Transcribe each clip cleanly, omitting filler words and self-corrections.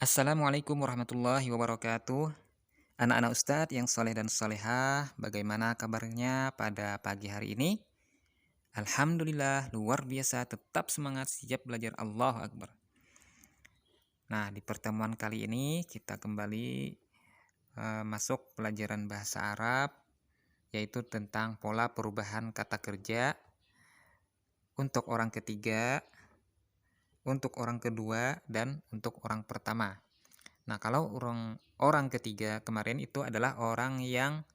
Assalamualaikum warahmatullahi wabarakatuh. Anak-anak Ustadz yang soleh dan solehah, bagaimana kabarnya pada pagi hari ini? Alhamdulillah, luar biasa, tetap semangat, siap belajar. Allahu Akbar. Nah, di pertemuan kali ini kita kembali masuk pelajaran bahasa Arab, yaitu tentang pola perubahan kata kerja untuk orang ketiga, untuk orang kedua, dan untuk orang pertama. Nah, kalau orang ketiga kemarin itu adalah orang yang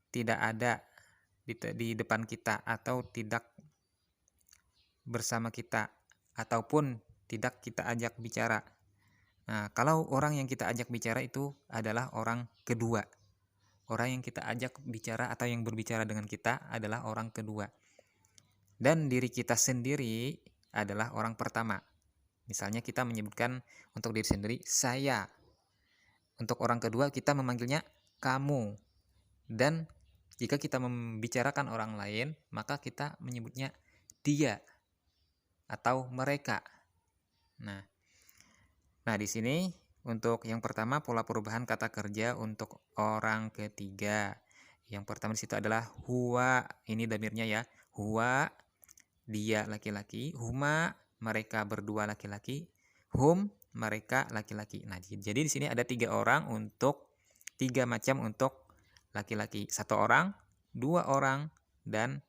tidak ada di depan kita atau tidak bersama kita ataupun tidak kita ajak bicara. Nah, kalau orang yang kita ajak bicara itu adalah orang kedua. Orang yang kita ajak bicara atau yang berbicara dengan kita adalah orang kedua. Dan diri kita sendiri adalah orang pertama. Misalnya kita menyebutkan untuk diri sendiri saya. Untuk orang kedua kita memanggilnya kamu. Dan jika kita membicarakan orang lain, maka kita menyebutnya dia atau mereka. Nah, di sini untuk yang pertama pola perubahan kata kerja untuk orang ketiga. Yang pertama di situ adalah huwa, ini dhamirnya ya. Huwa, dia laki-laki, huma, mereka berdua laki-laki, hum, mereka laki-laki. Nah, jadi di sini ada tiga macam untuk laki-laki. 1 orang, 2 orang, dan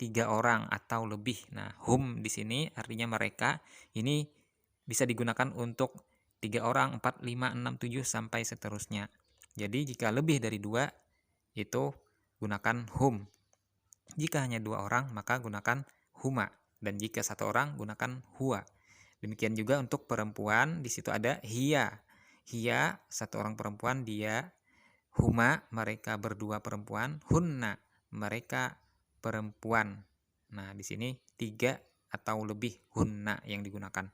3 orang atau lebih. Nah, hum di sini artinya mereka. Ini bisa digunakan untuk 3 orang, 4, 5, 6, 7 sampai seterusnya. Jadi jika lebih dari 2 itu gunakan hum. Jika hanya 2 orang maka gunakan huma, dan jika 1 orang gunakan huwa. Demikian juga untuk perempuan, di situ ada hiya. Hiya 1 orang perempuan, dia. Huma mereka berdua perempuan, hunna mereka perempuan. Nah, di sini 3 atau lebih hunna yang digunakan.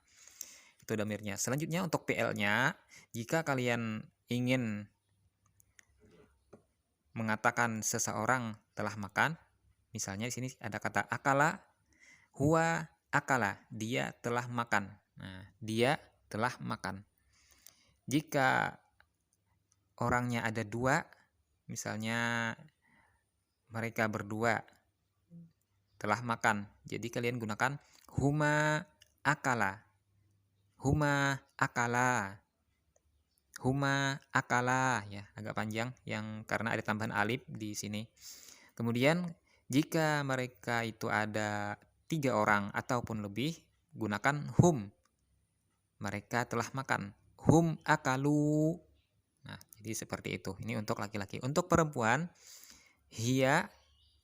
Itu dhamirnya. Selanjutnya untuk PL-nya, jika kalian ingin mengatakan seseorang telah makan, misalnya di sini ada kata akala, huwa akala, dia telah makan. Nah, dia telah makan. Jika orangnya ada 2, misalnya mereka berdua telah makan, jadi kalian gunakan huma akala. Huma akala. Huma akala, ya, agak panjang yang karena ada tambahan alif di sini. Kemudian jika mereka itu ada 3 orang ataupun lebih, gunakan hum. Mereka telah makan. Hum akalu. Nah, jadi seperti itu. Ini untuk laki-laki. Untuk perempuan, hiya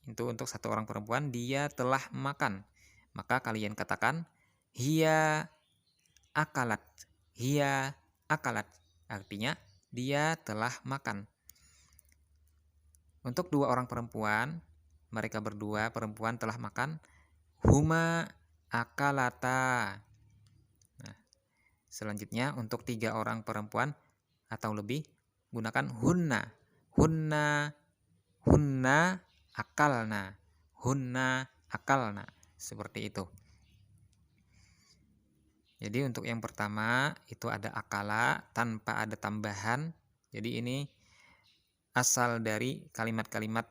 itu untuk 1 orang perempuan, dia telah makan. Maka kalian katakan hiya akalat. Hiya akalat. Artinya dia telah makan. Untuk 2 orang perempuan, mereka berdua perempuan telah makan. Huma akalata. Nah, selanjutnya untuk 3 orang perempuan atau lebih, gunakan hunna. Hunna, hunna akalna. Hunna akalna. Seperti itu. Jadi untuk yang pertama itu ada akala tanpa ada tambahan. Jadi ini asal dari kalimat-kalimat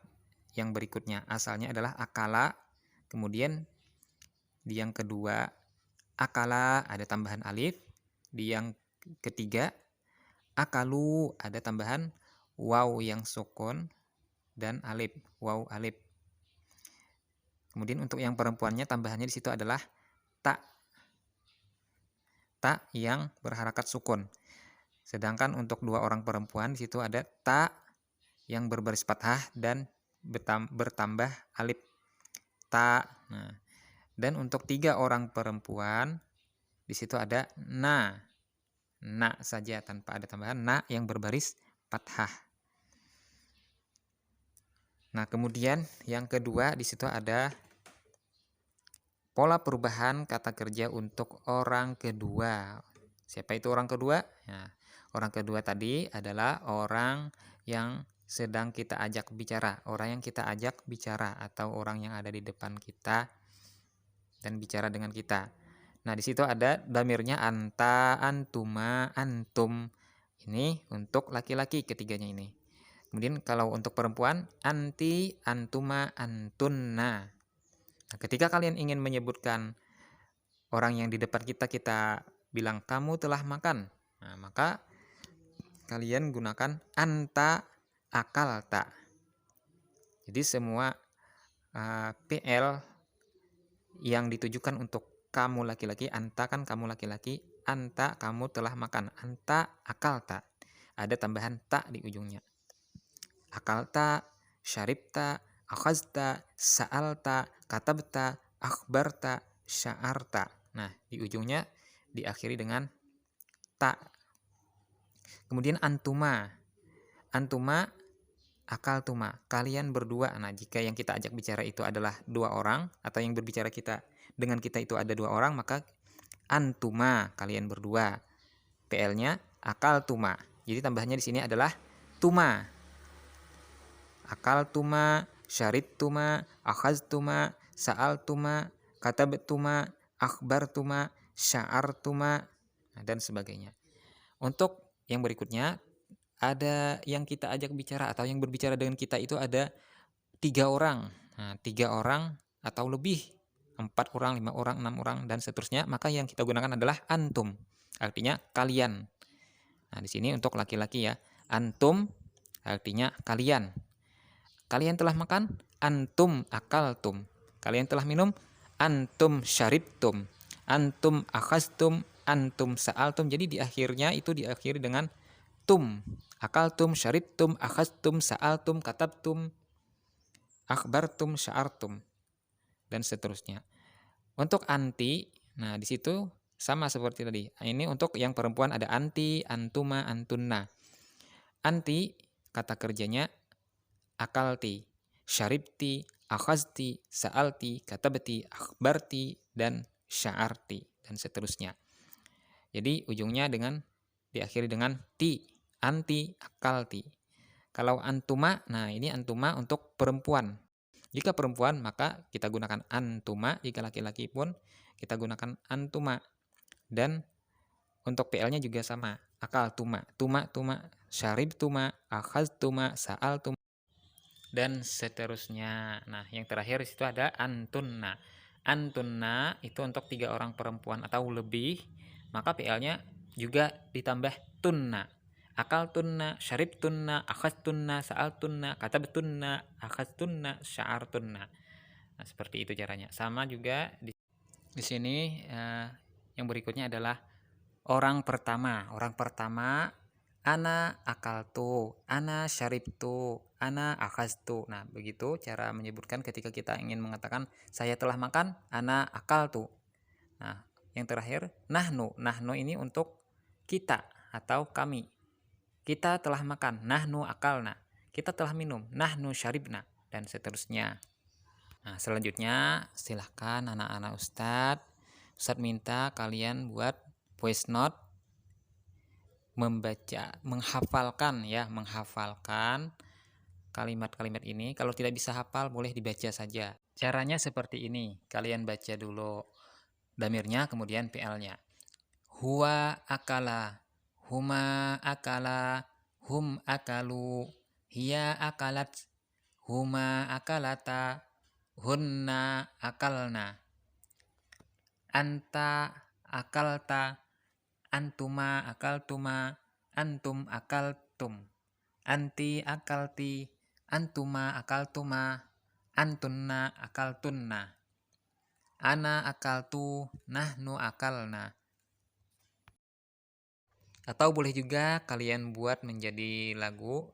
yang berikutnya. Asalnya adalah akala. Kemudian di yang kedua akala ada tambahan alif. Di yang ketiga akalu ada tambahan waw yang sukun dan alif, waw alif. Kemudian untuk yang perempuannya tambahannya di situ adalah ta. Ta yang berharakat sukun. Sedangkan untuk 2 orang perempuan di situ ada ta yang berbaris fathah dan bertambah alif. Ta. Nah, dan untuk 3 orang perempuan di situ ada na. Na saja tanpa ada tambahan, na yang berbaris fathah. Nah, kemudian yang kedua di situ ada pola perubahan kata kerja untuk orang kedua. Siapa itu orang kedua? Nah, orang kedua tadi adalah orang yang sedang kita ajak bicara. Orang yang kita ajak bicara atau orang yang ada di depan kita dan bicara dengan kita. Nah, di situ ada damirnya anta, antuma, antum. Ini untuk laki-laki ketiganya ini. Kemudian kalau untuk perempuan, anti, antuma, antunna. Nah, ketika kalian ingin menyebutkan orang yang di depan kita, kita bilang kamu telah makan. Nah, maka kalian gunakan anta, akalta. Jadi semua PL yang ditujukan untuk kamu laki-laki, anta kan kamu laki-laki, anta kamu telah makan, anta akalta. Ada tambahan ta di ujungnya. Akalta, syaribta, akhazta, sa'alta, katabta, akhbarta, sya'arta. Nah, di ujungnya diakhiri dengan ta. Kemudian antuma. Antuma, akaltuma. Kalian berdua. Nah, jika yang kita ajak bicara itu adalah dua orang, atau yang berbicara kita dengan kita itu ada dua orang, maka antuma, kalian berdua. PL-nya akaltuma. Jadi tambahannya di sini adalah tuma. Akaltuma, syarituma, akhaztuma, sa'altuma, katabtuma, akhbartuma, sya'artuma, dan sebagainya. Untuk yang berikutnya, ada yang kita ajak bicara atau yang berbicara dengan kita itu ada 3 orang. Nah, 3 orang atau lebih, 4 orang, 5 orang, 6 orang, dan seterusnya. Maka yang kita gunakan adalah antum. Artinya kalian. Nah, di sini untuk laki-laki ya. Antum artinya kalian. Kalian telah makan, antum akaltum. Kalian telah minum, antum syaribtum. Antum akhaztum, antum sa'altum. Jadi di akhirnya itu diakhiri dengan tum. Akaltum, syaribtum, akhaztum, sa'altum, katabtum, akhbartum, sya'artum, dan seterusnya. Untuk anti, nah di situ sama seperti tadi. Ini untuk yang perempuan ada anti, antuma, antunna. Anti kata kerjanya akalti, syaribti, akhazti, sa'alti, katabti, akhbarti, dan sya'arti, dan seterusnya. Jadi ujungnya diakhiri dengan ti, anti, akalti. Kalau antuma, nah ini antuma untuk perempuan. Jika perempuan maka kita gunakan antuma, jika laki-laki pun kita gunakan antuma. Dan untuk PL-nya juga sama, akaltuma, tuma, syaribtuma, akhaztuma, sa'altuma, dan seterusnya. Nah, yang terakhir di situ ada antunna. Antunna itu untuk 3 orang perempuan atau lebih, maka PL-nya juga ditambah tunna. Akaltunna, syaribtunna, akhaztunna, sa'altunna, katabtunna, akhaztunna, sya'artunna. Nah, seperti itu caranya. Sama juga di sini yang berikutnya adalah orang pertama. Orang pertama, ana akaltu, ana syaribtu, ana akhaztu. Nah, begitu cara menyebutkan ketika kita ingin mengatakan saya telah makan, ana akaltu. Nah, yang terakhir nahnu. Nahnu ini untuk kita atau kami. Kita telah makan, nahnu akalna. Kita telah minum, nahnu syaribna, dan seterusnya. Nah, selanjutnya silahkan anak-anak Ustadz. Ustadz minta kalian buat voice note, membaca, menghafalkan kalimat-kalimat ini. Kalau tidak bisa hafal boleh dibaca saja. Caranya seperti ini. Kalian baca dulu damirnya, kemudian PL-nya. Huwa akala, huma akala, hum akalu, hiya akalat, huma akalata, hunna akalna, anta akalta, antuma akaltuma, antum akaltum, anti akalti, antuma akaltuma, antunna akaltunna, ana akaltu, nahnu akalna. Atau boleh juga kalian buat menjadi lagu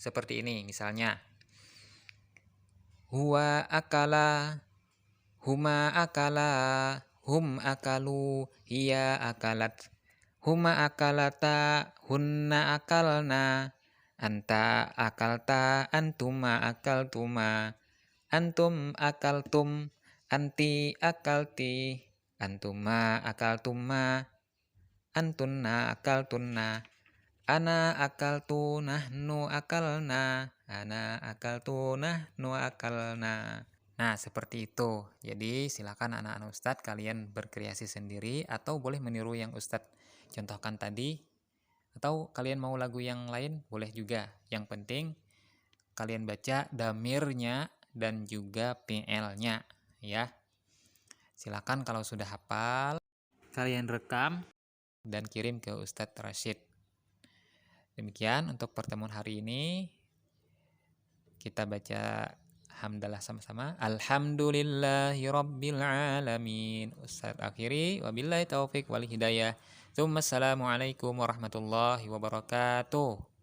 seperti ini, misalnya huwa akala, huma akala, hum akalu, hiya akalat, huma akalata, hunna akalna, anta akalta, antuma akaltuma, antum akaltum, anti akalti, antuma akaltuma, antunna akaltunna, ana akaltu, nahnu akalna, ana akaltu, nahnu akalna. Nah, seperti itu. Jadi, silakan anak-anak Ustadz kalian berkreasi sendiri atau boleh meniru yang Ustadz contohkan tadi. Atau kalian mau lagu yang lain, boleh juga. Yang penting kalian baca damirnya dan juga PL-nya ya. Silakan kalau sudah hafal, kalian rekam dan kirim ke Ustadz Rashid. Demikian untuk pertemuan hari ini. Kita baca hamdalah sama-sama. Alhamdulillahirabbil alamin. Ustadz akhiri wabillahi taufik wal hidayah. Assalamualaikum warahmatullahi wabarakatuh.